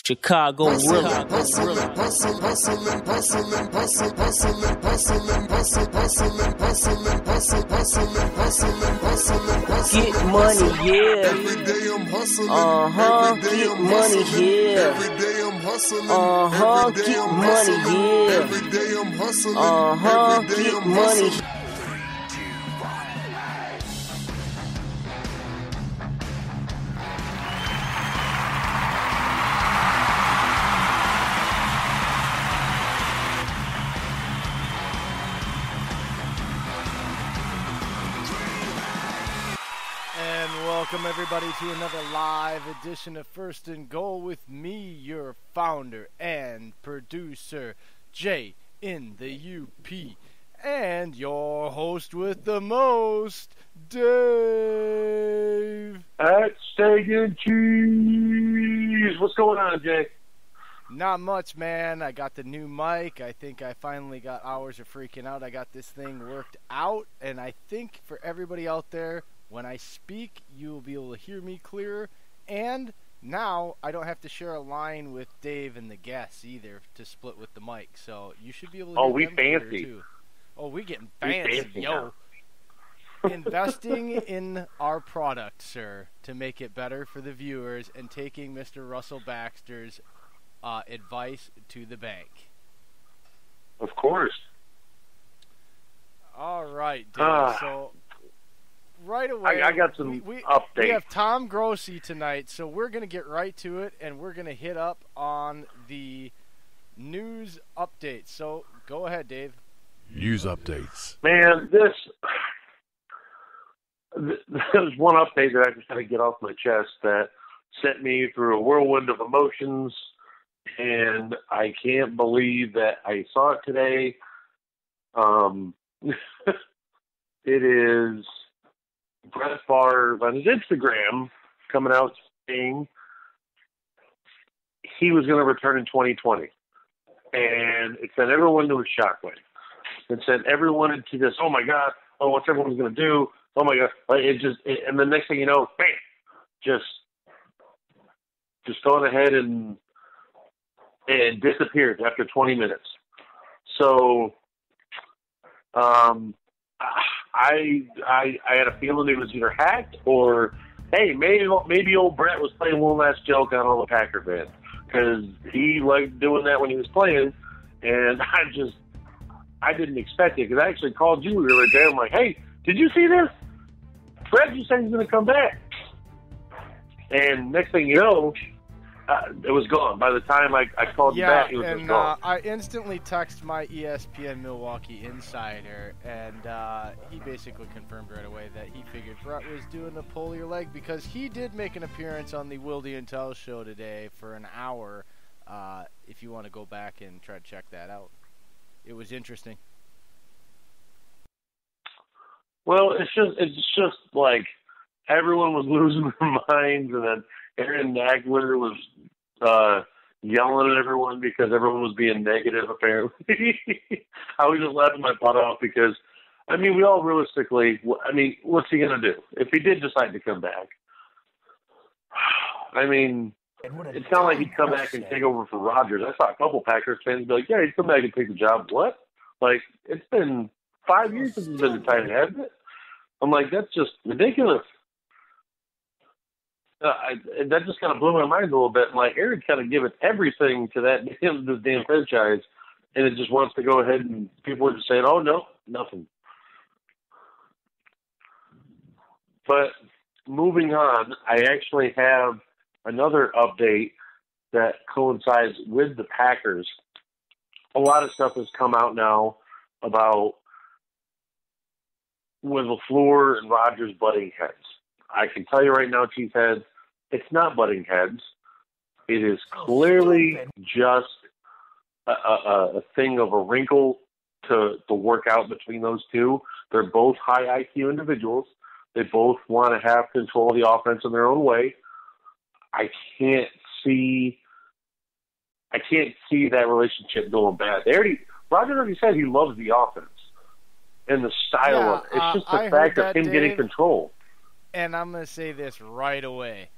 Chicago really. Get money, yeah. Get money, yeah. Get money, yeah. Get money. Welcome everybody to another live edition of First and Goal with me, your founder and producer, Jay in the UP, and your host with the most, Dave. At Steak and Cheese. What's going on, Jay? Not much, man. I got the new mic. I think I finally got hours of freaking out. I got this thing worked out, and I think for everybody out there, when I speak, you will be able to hear me clearer, and now I don't have to share a line with Dave and the guests either to split with the mic, so you should be able to hear them clearer too. Oh, we getting fancy, yo. Investing in our product, sir, to make it better for the viewers, and taking Mr. Russell Baxter's advice to the bank. Of course. All right, Dave, so right away, I got some updates. We have Tom Grossi tonight, so we're going to get right to it, and we're going to hit up on the news updates. So go ahead, Dave. News updates. Man, there's one update that I just had to get off my chest that sent me through a whirlwind of emotions, and I can't believe that I saw it today. It is Brett Favre on his Instagram coming out saying he was going to return in 2020. And it sent everyone to a shockwave. It sent everyone into this, oh my God, oh, what's everyone going to do? Oh my God. And the next thing you know, bam, just gone ahead and disappeared after 20 minutes. So, I had a feeling it was either hacked or, hey, maybe old Brett was playing one last joke on all the Packer fans because he liked doing that when he was playing, and I didn't expect it because I actually called you the other day. I'm like, hey, did you see this? Brett just said he's going to come back, and next thing you know, it was gone. By the time I called you back, it was just gone. I instantly texted my ESPN Milwaukee insider, and he basically confirmed right away that he figured Brett was doing a pull your leg because he did make an appearance on the Wildy and Tell show today for an hour. If you want to go back and try to check that out, it was interesting. Well, it's just like everyone was losing their minds, and then Aaron Nagler was yelling at everyone because everyone was being negative, apparently. I was just laughing my butt off because, I mean, we all realistically, what's he going to do? If he did decide to come back, I mean, it's not like he'd come back and take over for Rodgers. I saw a couple Packers fans be like, yeah, he'd come back and take the job. What? Like, it's been 5 years since he's been the tight end, hasn't it? I'm like, that's just ridiculous. That just kind of blew my mind a little bit. And like, Aaron kind of given everything to this damn franchise, and it just wants to go ahead and people are just saying, oh, no, nothing. But moving on, I actually have another update that coincides with the Packers. A lot of stuff has come out now about with LaFleur and Rodgers butting heads. I can tell you right now, Chief Heads, it's not butting heads. It is clearly just a thing of a wrinkle to work out between those two. They're both high IQ individuals. They both want to have control of the offense in their own way. I can't see that relationship going bad. Rodgers already said he loves the offense and the style of it. It's just the fact of him getting control. And I'm going to say this right away.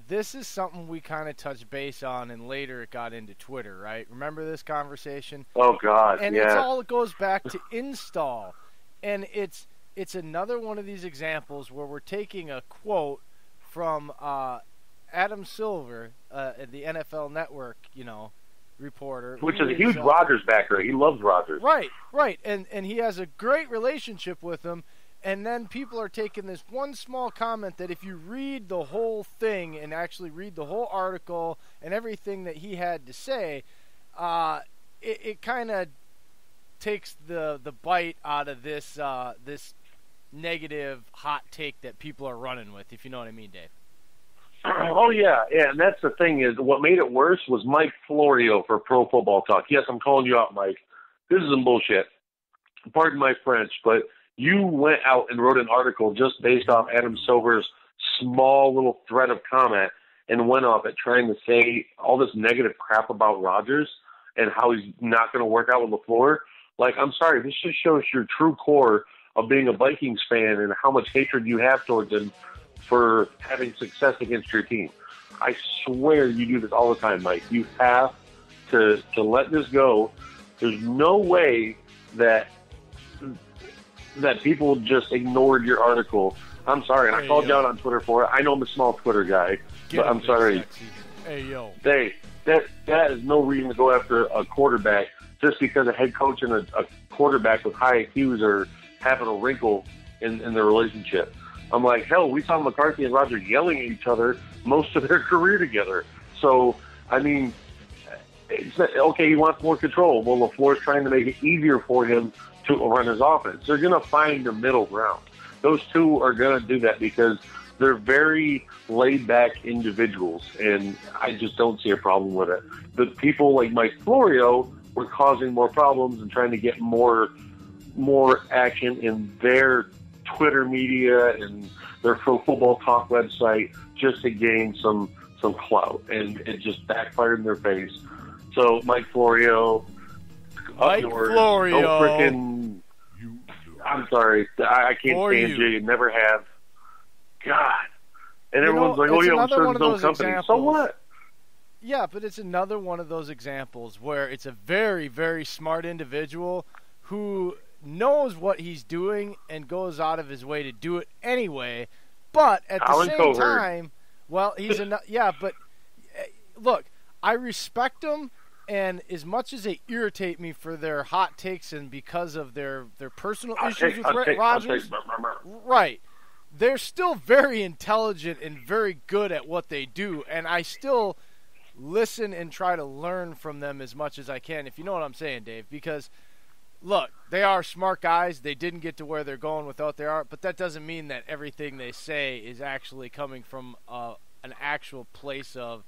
this is something we kind of touched base on, and later it got into Twitter, right? Remember this conversation? Oh, God, and yeah. it goes back to install. And it's another one of these examples where we're taking a quote from Adam Silver, the NFL Network, reporter. Which is a huge Rodgers backer. He loves Rodgers. Right. And he has a great relationship with him. And then people are taking this one small comment that if you read the whole thing and actually read the whole article and everything that he had to say, it kind of takes the bite out of this negative hot take that people are running with, if you know what I mean, Dave. Oh, yeah, and that's the thing is what made it worse was Mike Florio for Pro Football Talk. Yes, I'm calling you out, Mike. This is some bullshit. Pardon my French, but you went out and wrote an article just based off Adam Silver's small little thread of comment and went off at trying to say all this negative crap about Rodgers and how he's not going to work out with LaFleur. Like, I'm sorry, this just shows your true core of being a Vikings fan and how much hatred you have towards him for having success against your team. I swear you do this all the time, Mike. You have to let this go. There's no way that people just ignored your article. I'm sorry, and I called you out on Twitter for it. I know I'm a small Twitter guy, but I'm sorry. Sexy. Hey, yo. That is no reason to go after a quarterback just because a head coach and a quarterback with high IQs are having a wrinkle in their relationship. I'm like, hell, we saw McCarthy and Rodgers yelling at each other most of their career together. So, I mean, it's not, okay, he wants more control. Well, LaFleur's trying to make it easier for him to run his offense. They're going to find the middle ground. Those two are going to do that because they're very laid-back individuals, and I just don't see a problem with it. The people like Mike Florio were causing more problems and trying to get more action in their Twitter media and their Pro Football Talk website just to gain some clout, and it just backfired in their face. So, Mike Florio, Florio. No freaking. I'm sorry, I can't stand you. You never have. God, and everyone's like, "Oh yeah, I'm starting his own company." Examples. So what? Yeah, but it's another one of those examples where it's a very, very smart individual who knows what he's doing and goes out of his way to do it anyway. But at the same time, well, he's but look, I respect him, and as much as they irritate me for their hot takes and because of their personal issues with Rodgers, right? They're still very intelligent and very good at what they do, and I still listen and try to learn from them as much as I can, if you know what I'm saying, Dave, because look, they are smart guys. They didn't get to where they're going without their art, but that doesn't mean that everything they say is actually coming from an actual place of,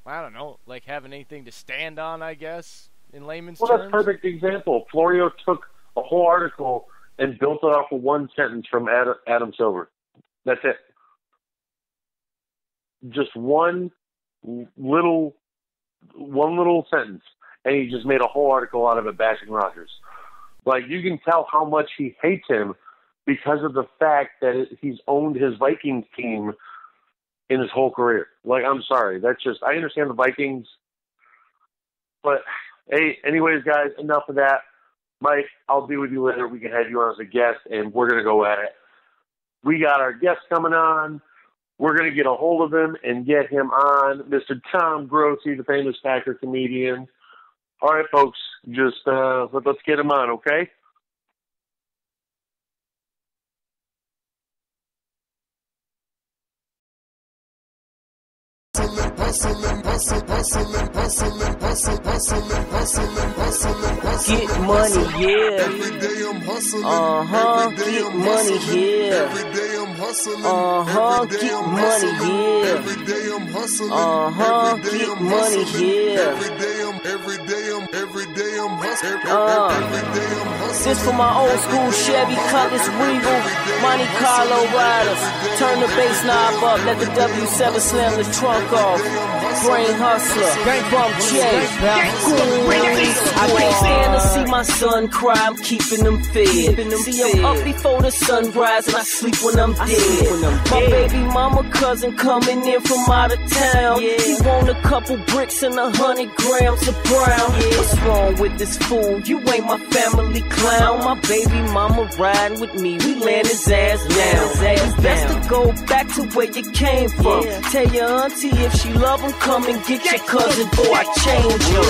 I don't know, like having anything to stand on, I guess, in layman's terms. Well, that's a perfect example. Florio took a whole article and built it off of one sentence from Adam Silver. That's it. Just one little sentence. And he just made a whole article out of it bashing Rodgers. Like, you can tell how much he hates him because of the fact that he's owned his Vikings team in his whole career. Like, I'm sorry. That's just, I understand the Vikings. But, hey, anyways, guys, enough of that. Mike, I'll be with you later. We can have you on as a guest, and we're going to go at it. We got our guest coming on. We're going to get a hold of him and get him on. Mr. Tom Grossi, the famous Packer comedian. All right, folks, just let's get him on, okay? Get money, yeah. Get money, yeah. Get money, yeah. Get money, yeah. This for my old school Chevy Cutlass Regal, Monte Carlo riders. Turn the bass knob up, let the W7 slam the trunk off. Brain hustler, bump J. I can't stand to see my son cry, I'm keeping him fed. See him up before the sunrise and I sleep when I'm dead. My baby mama cousin coming in from out of town. He want a couple bricks and 100 grams of brown. What's wrong with this fool? You ain't my family clown. My baby mama riding with me. We laying his ass down. It's best to go back to where you came from. Tell your auntie if she love him, come and get your cousin. Boy, I change you.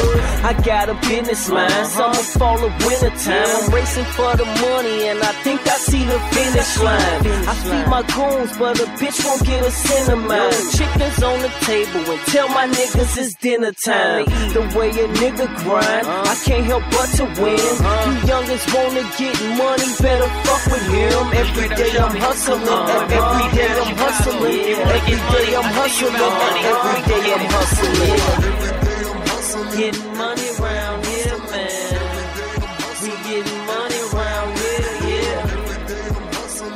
I got a business line. Summer, fall, or winter time. I'm racing for the money and I think I see the finish line. I feed my goons, but a bitch won't get a cent of mine. Chickens on the table and tell my niggas it's dinner time. The way a nigga grind, I can't help but to win. You youngins wanna get money, better fuck with him. Every day I'm hustling, every day I'm hustling, every day I'm hustling, every day I'm hustling. Getting money around here, man. We getting money around here, yeah.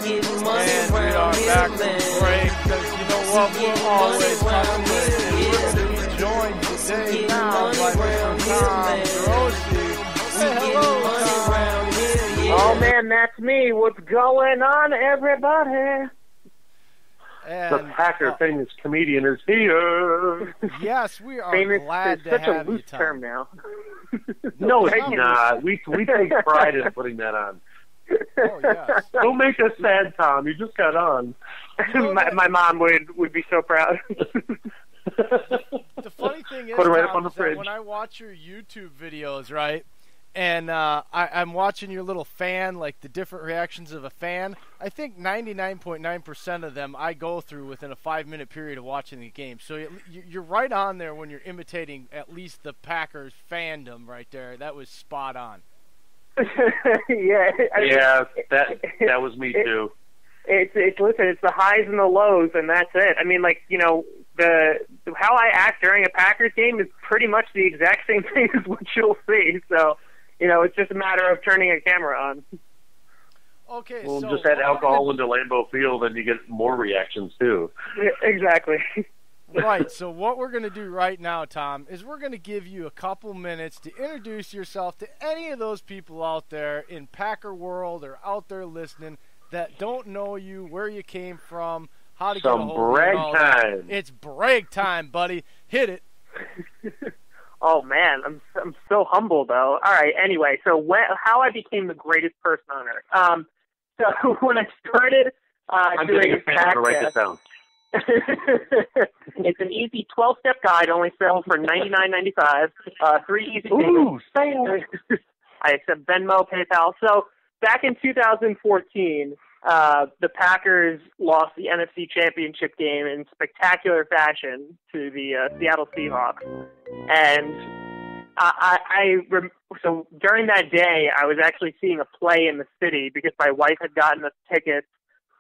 Getting money And we are around here, back man. from break, because you know what, we're always hustling. We're joined today now by Mr. Tom Grossi. Say hello, Tom. Oh man, that's me. What's going on, everybody? And, The Packer famous comedian is here. yes, we are Famous glad is to such have a you, loose Tom. term now. No, it's not. We take pride in putting that on. Oh, yes. Don't make us sad, Tom. You just got on. my mom would be so proud. The funny thing is, Put it right up Tom, on the is that fridge. when I watch your YouTube videos, right, and I'm watching your little fan, like the different reactions of a fan, I think 99.9% of them I go through within a 5-minute period of watching the game. So you're right on there when you're imitating at least the Packers fandom right there. That was spot on. Yeah. That was me too. It's listen, it's the highs and the lows, and that's it. I mean, like, you know, how I act during a Packers game is pretty much the exact same thing as what you'll see. So, you know, it's just a matter of turning a camera on. Okay, Well, so just add alcohol into Lambeau Field, and you get more reactions too. Yeah, exactly. Right, so what we're going to do right now, Tom, is we're going to give you a couple minutes to introduce yourself to any of those people out there in Packer world or out there listening that don't know you, where you came from, how to get a Some hold of you. brag and all that. time. It's brag time, buddy. Hit it. Oh man, I'm so humble though. All right, anyway, so how I became the greatest person on earth. So when I started I'm doing getting a a fan to write this podcast, down. it's an easy 12-step guide, only selling for $99.95. 3 easy Ooh, payments. I accept Venmo, PayPal. So back in 2014, the Packers lost the NFC Championship game in spectacular fashion to the Seattle Seahawks. And so during that day, I was actually seeing a play in the city because my wife had gotten us tickets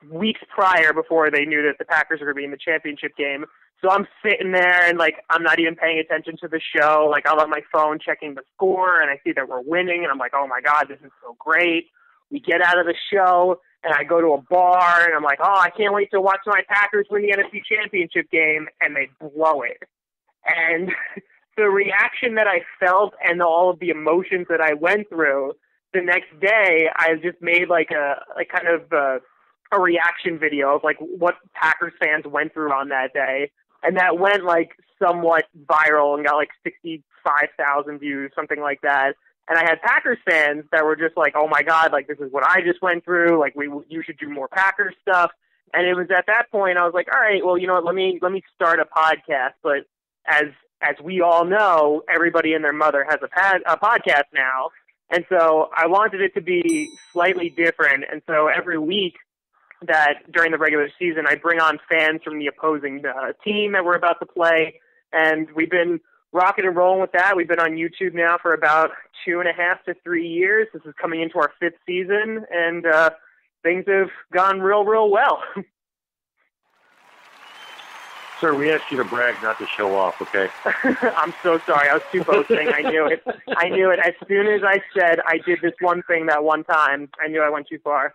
weeks prior before they knew that the Packers were going to be in the championship game. So I'm sitting there and, like, I'm not even paying attention to the show. Like, I'm on my phone checking the score, and I see that we're winning, and I'm like, oh, my God, this is so great. We get out of the show, and I go to a bar, and I'm like, oh, I can't wait to watch my Packers win the NFC Championship game, and they blow it. And the reaction that I felt and all of the emotions that I went through, the next day I just made like a reaction video of like what Packers fans went through on that day. And that went like somewhat viral and got like 65,000 views, something like that. And I had Packers fans that were just like, oh my God, like this is what I just went through. Like you should do more Packers stuff. And it was at that point I was like, all right, well, you know what, let me start a podcast. But as we all know, everybody and their mother has a podcast now. And so I wanted it to be slightly different. And so every week that during the regular season, I bring on fans from the opposing team that we're about to play. And we've been rocking and rolling with that. We've been on YouTube now for about 2.5 to 3 years. This is coming into our 5th season, and things have gone real well. Sir, we asked you to brag, not to show off, okay? I'm so sorry. I was too boasting. I knew it. As soon as I said I did this one thing that one time, I knew I went too far.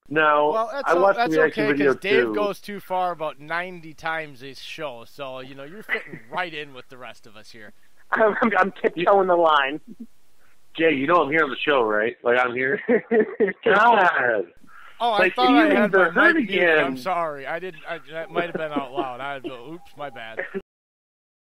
No, Well, I watched that's the reaction okay, video because Dave too. goes too far about 90 times his show, so, you know, you're fitting right in with the rest of us here. I'm tiptoeing the line. Jay, you know I'm here on the show, right? Like I'm here. God. Oh, I like, thought I even had the my hurt mic muted. again. I'm sorry. I didn't. That might have been out loud. Oops, my bad.